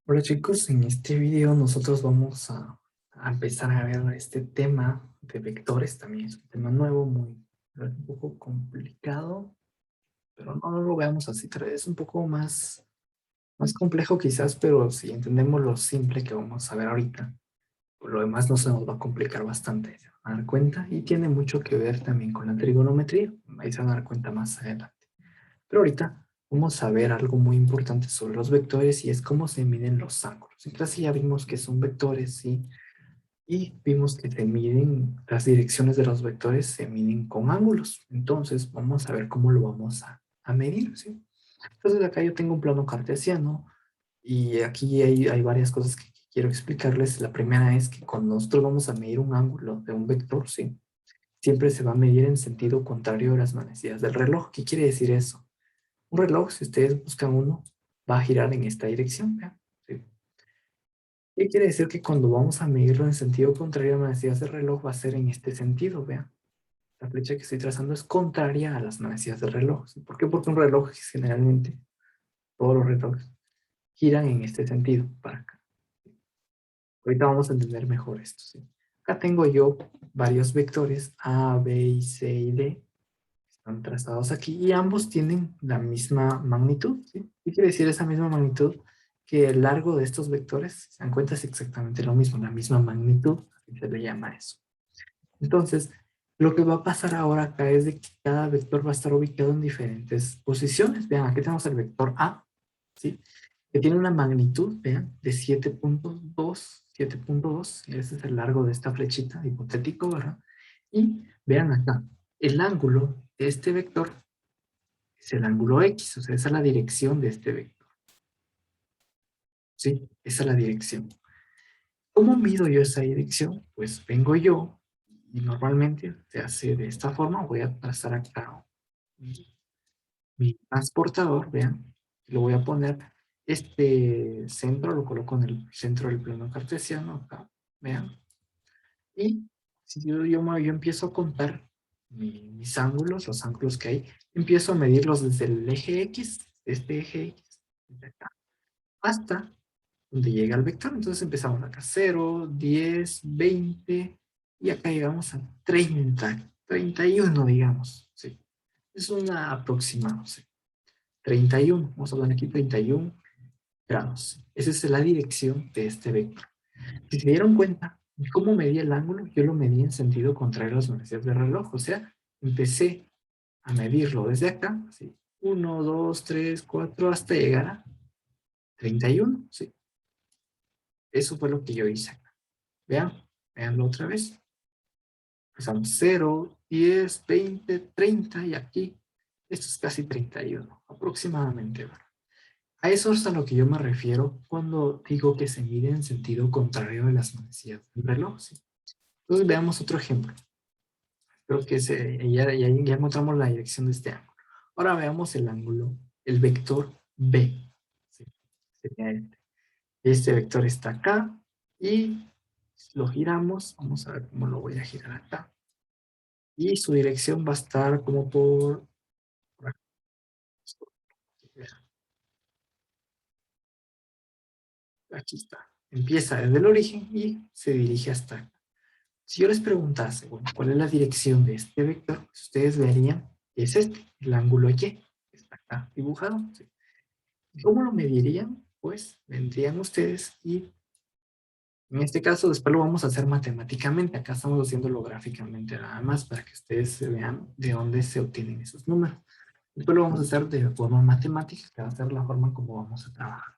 Hola chicos, en este video nosotros vamos a empezar a ver este tema de vectores. También es un tema nuevo, un poco complicado, pero no lo veamos así, tal vez un poco más complejo quizás, pero si entendemos lo simple que vamos a ver ahorita, pues lo demás no se nos va a complicar bastante, se van a dar cuenta, y tiene mucho que ver también con la trigonometría, ahí se van a dar cuenta más adelante. Pero ahorita vamos a ver algo muy importante sobre los vectores y es cómo se miden los ángulos. En clase ya vimos que son vectores, ¿sí? Y vimos que se miden, las direcciones de los vectores se miden con ángulos. Entonces vamos a ver cómo lo vamos a medir, ¿sí? Entonces acá yo tengo un plano cartesiano y aquí hay varias cosas que quiero explicarles. La primera es que cuando nosotros vamos a medir un ángulo de un vector, ¿sí? Siempre se va a medir en sentido contrario a las manecillas del reloj. ¿Qué quiere decir eso? Un reloj, si ustedes buscan uno, va a girar en esta dirección. ¿Vean? ¿Sí? ¿Qué quiere decir? Que cuando vamos a medirlo en sentido contrario a las manecillas del reloj va a ser en este sentido. Vean, la flecha que estoy trazando es contraria a las manecillas del reloj. ¿Sí? ¿Por qué? Porque un reloj generalmente, todos los relojes, giran en este sentido, para acá. Ahorita vamos a entender mejor esto. ¿Sí? Acá tengo yo varios vectores A, B, y C y D. Están trazados aquí y ambos tienen la misma magnitud. ¿Sí? ¿Qué quiere decir esa misma magnitud? Que el largo de estos vectores, si se dan cuenta, es exactamente lo mismo, la misma magnitud, así se le llama eso. Entonces, lo que va a pasar ahora acá es de que cada vector va a estar ubicado en diferentes posiciones. Vean, aquí tenemos el vector A, ¿sí? Que tiene una magnitud, vean, de 7.2, 7.2, ese es el largo de esta flechita, hipotético, ¿verdad? Y vean acá, el ángulo de este vector es el ángulo X, o sea, esa es la dirección de este vector. ¿Sí? Esa es la dirección. ¿Cómo mido yo esa dirección? Pues vengo yo y normalmente se hace de esta forma. Voy a trazar acá mi transportador, vean. Lo voy a poner, este centro lo coloco en el centro del plano cartesiano, acá, vean. Y si yo empiezo a contar mis ángulos, los ángulos que hay, empiezo a medirlos desde el eje X, este eje X, desde acá, hasta donde llega el vector. Entonces empezamos acá 0, 10, 20 y acá llegamos a 30, 31, digamos. ¿Sí? Es una aproximado, ¿sí? 31, vamos a poner aquí 31 grados. Esa es la dirección de este vector. Si se dieron cuenta, ¿cómo medí el ángulo? Yo lo medí en sentido contrario a las manecillas del reloj. O sea, empecé a medirlo desde acá, ¿sí? 1, 2, 3, 4, hasta llegar a 31, ¿sí? Eso fue lo que yo hice acá. Vean, veanlo otra vez. Empezamos 0, 10, 20, 30 y aquí, esto es casi 31, aproximadamente. ¿Verdad? A eso es a lo que yo me refiero cuando digo que se mide en sentido contrario de las manecillas del reloj. ¿Sí? Entonces veamos otro ejemplo. Creo que ya encontramos la dirección de este ángulo. Ahora veamos el ángulo, el vector B. ¿Sí? Sería este. Este vector está acá y lo giramos. Vamos a ver cómo lo voy a girar acá. Y su dirección va a estar como por aquí. Aquí está. Empieza desde el origen y se dirige hasta acá. Si yo les preguntase, bueno, ¿cuál es la dirección de este vector? Pues ustedes verían que es este, el ángulo Y, que está acá dibujado. ¿Sí? ¿Cómo lo medirían? Pues vendrían ustedes y en este caso después lo vamos a hacer matemáticamente. Acá estamos haciéndolo gráficamente nada más para que ustedes vean de dónde se obtienen esos números. Después lo vamos a hacer de forma matemática, que va a ser la forma como vamos a trabajar.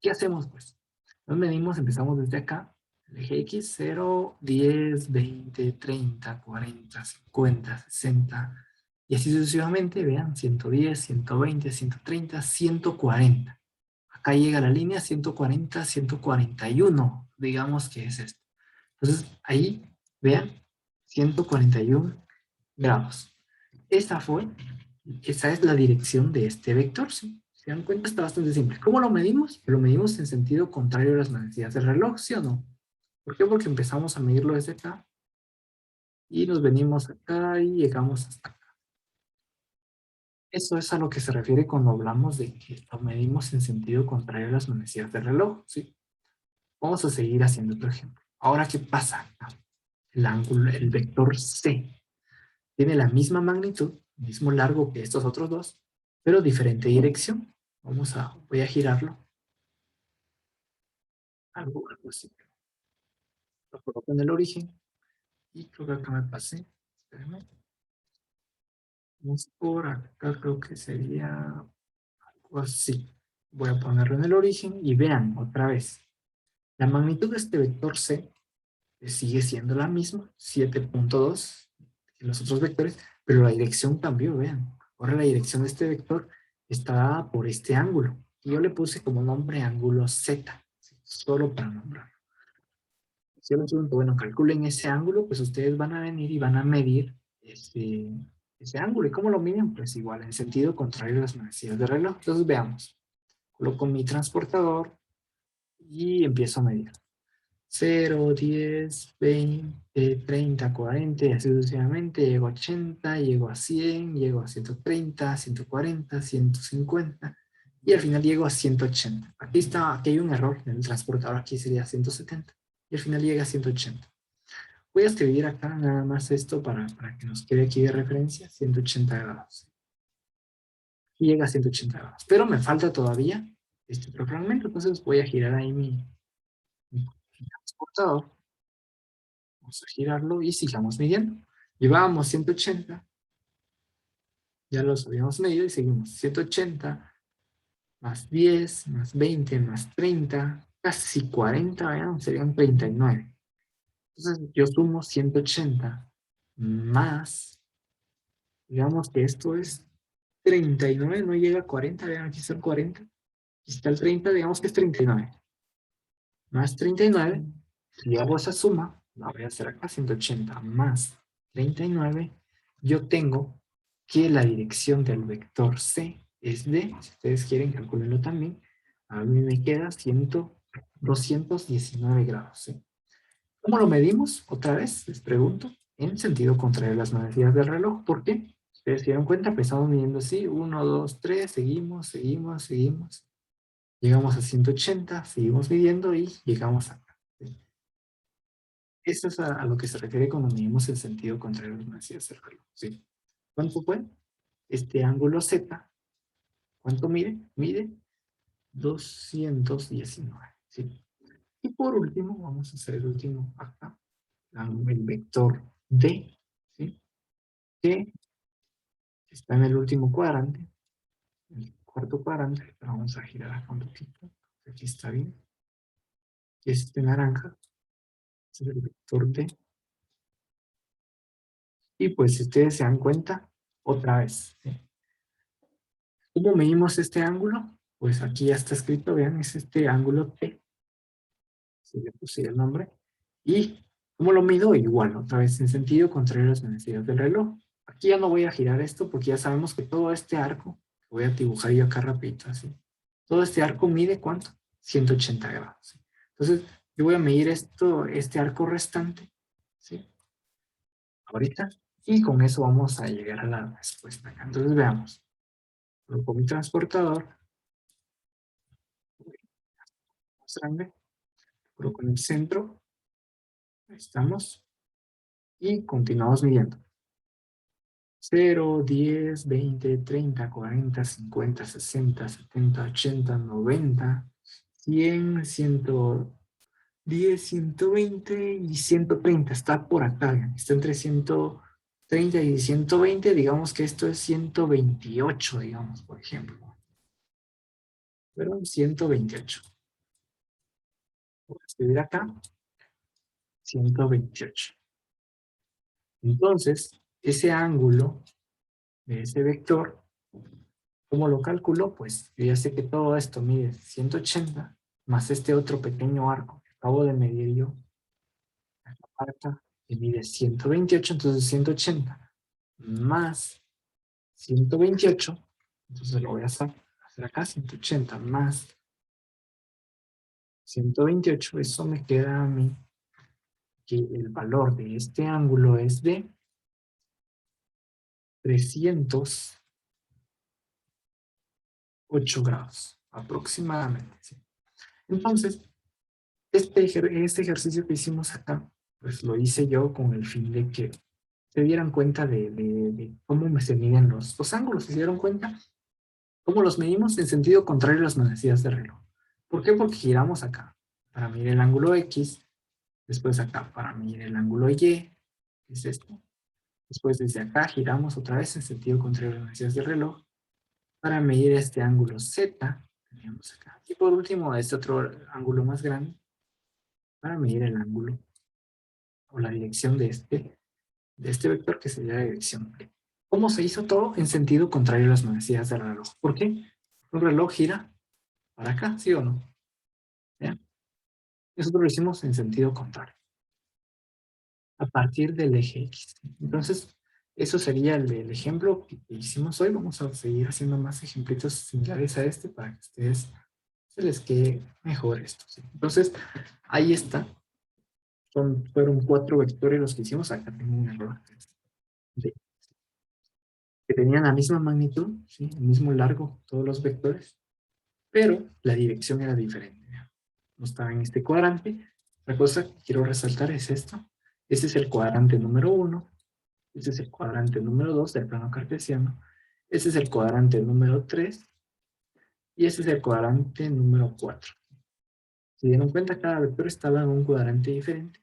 ¿Qué hacemos pues? Nos medimos, empezamos desde acá, el eje X, 0, 10, 20, 30, 40, 50, 60, y así sucesivamente, vean, 110, 120, 130, 140. Acá llega la línea 140, 141, digamos que es esto. Entonces, ahí, vean, 141 grados. Esa fue, esa es la dirección de este vector, ¿sí? ¿Se dan cuenta? Está bastante simple. ¿Cómo lo medimos? Lo medimos en sentido contrario a las manecillas del reloj, ¿sí o no? ¿Por qué? Porque empezamos a medirlo desde acá y nos venimos acá y llegamos hasta acá. Eso es a lo que se refiere cuando hablamos de que lo medimos en sentido contrario a las manecillas del reloj, ¿sí? Vamos a seguir haciendo otro ejemplo. Ahora, ¿qué pasa? El ángulo, el vector C, tiene la misma magnitud, mismo largo que estos otros dos, pero diferente dirección. Voy a girarlo. Algo así. Lo coloco en el origen. Y creo que acá me pasé. Espérenme. Vamos por acá, creo que sería algo así. Voy a ponerlo en el origen y vean otra vez. La magnitud de este vector C sigue siendo la misma, 7.2 que los otros vectores, pero la dirección cambió, vean. Ahora la dirección de este vector está dada por este ángulo. Y yo le puse como nombre ángulo Z, solo para nombrarlo. Si yo les pregunto, bueno, calculen ese ángulo, pues ustedes van a venir y van a medir ese ángulo. ¿Y cómo lo miden? Pues igual, en sentido contrario a las manecillas de reloj. Entonces veamos. Coloco mi transportador y empiezo a medir. 0, 10, 20, 30, 40 y así sucesivamente. Llego a 80, llego a 100, llego a 130, 140, 150 y al final llego a 180. Aquí hay un error en el transportador, aquí sería 170 y al final llega a 180. Voy a escribir acá nada más esto para que nos quede aquí de referencia, 180 grados. Y llega a 180 grados. Pero me falta todavía este otro fragmento, entonces voy a girar ahí mi transportador. Vamos a girarlo y sigamos midiendo. Llevábamos 180, ya los habíamos medido y seguimos. 180 más 10, más 20, más 30, casi 40, vean, serían 39. Entonces yo sumo 180 más, digamos que esto es 39, no llega a 40, vean, aquí está el 40. Aquí está el 30, digamos que es 39. Más 39, si hago esa suma, la voy a hacer acá, 180 más 39, yo tengo que la dirección del vector C es de, si ustedes quieren calcularlo también, a mí me queda 219 grados. ¿Sí? ¿Cómo lo medimos? Otra vez, les pregunto, en sentido contrario a las manecillas del reloj. ¿Por qué? Ustedes se dieron cuenta, empezamos midiendo así, 1, 2, 3, seguimos. Llegamos a 180, seguimos midiendo y llegamos acá. ¿Sí? Eso es a lo que se refiere cuando medimos el sentido contrario a las manecillas del reloj. ¿Sí? ¿Cuánto fue? Este ángulo Z, ¿cuánto mide? Mide 219. ¿Sí? Y por último, vamos a hacer el último acá, el vector D, ¿sí? Que está en el último cuadrante, el cuarto cuadrante, pero vamos a girar acá un poquito, aquí está bien, que es este naranja, este es el vector D, y pues si ustedes se dan cuenta, otra vez, ¿sí? ¿Cómo medimos este ángulo? Pues aquí ya está escrito, vean, es este ángulo T, si le puse el nombre, y ¿cómo lo mido? Igual, otra vez en sentido contrario a las manecillas del reloj. Aquí ya no voy a girar esto porque ya sabemos que todo este arco, voy a dibujar yo acá rapidito, así. Todo este arco mide ¿cuánto? 180 grados. ¿Sí? Entonces, yo voy a medir este arco restante, ¿sí? Ahorita, y con eso vamos a llegar a la respuesta acá. Entonces, veamos. Coloco mi transportador, más grande, coloco en el centro, ahí estamos, y continuamos midiendo. 0, 10, 20, 30, 40, 50, 60, 70, 80, 90, 100, 110, 120 y 130. Está por acá, está entre 130 y 120. Digamos que esto es 128, digamos, por ejemplo. Pero 128. Voy a escribir acá 128. Entonces, ese ángulo de ese vector, ¿cómo lo calculo? Pues yo ya sé que todo esto mide 180 más este otro pequeño arco que acabo de medir yo, acá, que mide 128, entonces 180 más 128, entonces lo voy a hacer acá, 180 más 128, eso me queda a mí que el valor de este ángulo es de 300 8 grados aproximadamente. ¿Sí? Entonces, este ejercicio que hicimos acá, pues lo hice yo con el fin de que se dieran cuenta de cómo se miden los ángulos, se dieron cuenta cómo los medimos en sentido contrario a las manecillas de reloj. ¿Por qué? Porque giramos acá para medir el ángulo X, después acá para medir el ángulo Y, que es esto. Después desde acá giramos otra vez en sentido contrario a las manecillas de reloj para medir este ángulo Z, teníamos acá. Y por último, este otro ángulo más grande para medir el ángulo o la dirección de este vector que sería la dirección B. ¿Cómo se hizo todo? En sentido contrario a las manecillas del reloj. ¿Por qué? Un reloj gira para acá, ¿sí o no? ¿Ya? Nosotros lo hicimos en sentido contrario, a partir del eje X. Entonces, eso sería el ejemplo que hicimos hoy. Vamos a seguir haciendo más ejemplitos similares a este para que a ustedes se les quede mejor esto. ¿Sí? Entonces, ahí está. Fueron 4 vectores los que hicimos. Acá tengo un error. Que tenían la misma magnitud, ¿sí? El mismo largo, todos los vectores, pero la dirección era diferente. No estaba en este cuadrante. La cosa que quiero resaltar es esto. Este es el cuadrante número 1. Este es el cuadrante número 2 del plano cartesiano. Este es el cuadrante número 3. Y este es el cuadrante número 4. Se dieron cuenta, cada vector estaba en un cuadrante diferente.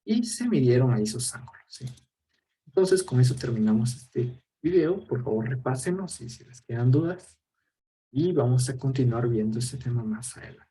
Y se midieron ahí sus ángulos. ¿Sí? Entonces, con eso terminamos este video. Por favor, repásenos y si les quedan dudas. Y vamos a continuar viendo este tema más adelante.